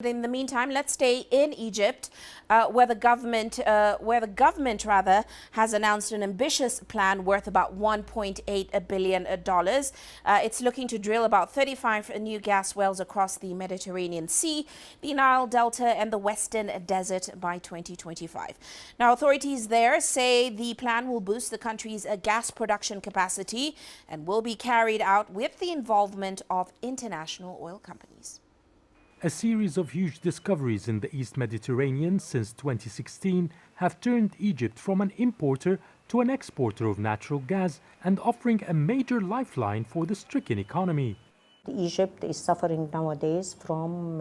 In the meantime, let's stay in Egypt, where the government has announced an ambitious plan worth about $1.8 billion. It's looking to drill about 35 new gas wells across the Mediterranean Sea, the Nile Delta, and the Western Desert by 2025. Now, authorities there say the plan will boost the country's gas production capacity and will be carried out with the involvement of international oil companies. A series of huge discoveries in the East Mediterranean since 2016 have turned Egypt from an importer to an exporter of natural gas and offering a major lifeline for the stricken economy. Egypt is suffering nowadays from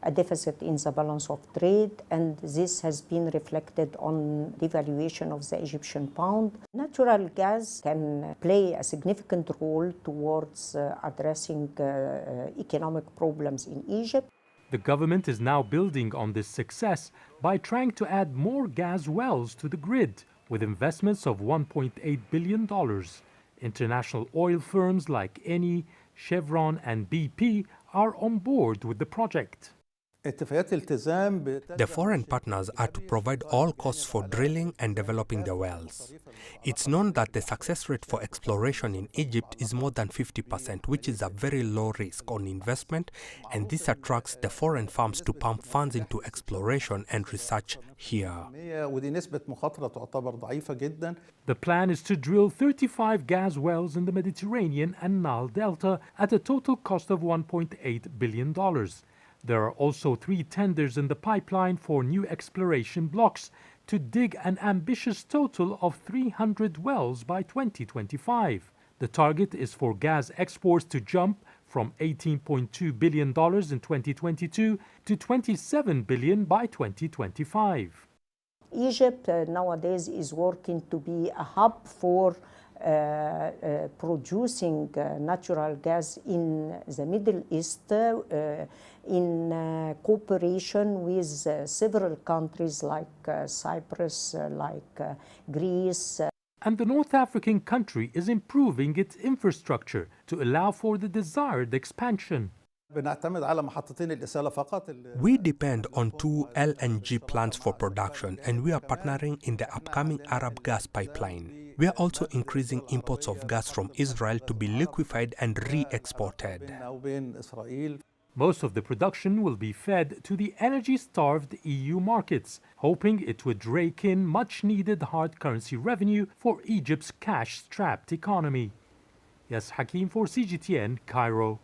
a deficit in the balance of trade, and this has been reflected on devaluation of the Egyptian pound. Natural gas can play a significant role towards addressing economic problems in Egypt. The government is now building on this success by trying to add more gas wells to the grid with investments of $1.8 billion. International oil firms like Eni, Chevron and BP are on board with the project. The foreign partners are to provide all costs for drilling and developing the wells. It's known that the success rate for exploration in Egypt is more than 50%, which is a very low risk on investment, and this attracts the foreign firms to pump funds into exploration and research here. The plan is to drill 35 gas wells in the Mediterranean and Nile Delta at a total cost of $1.8 billion. There are also 3 tenders in the pipeline for new exploration blocks to dig an ambitious total of 300 wells by 2025. The target is for gas exports to jump from $18.2 billion in 2022 to $27 billion by 2025. Egypt nowadays is working to be a hub for producing natural gas in the Middle East in cooperation with several countries like Cyprus, like Greece. And the North African country is improving its infrastructure to allow for the desired expansion. We depend on 2 LNG plants for production, and we are partnering in the upcoming Arab gas pipeline. We are also increasing imports of gas from Israel to be liquefied and re-exported. Most of the production will be fed to the energy-starved EU markets, hoping it would rake in much-needed hard currency revenue for Egypt's cash-strapped economy. Yes, Hakeem for CGTN, Cairo.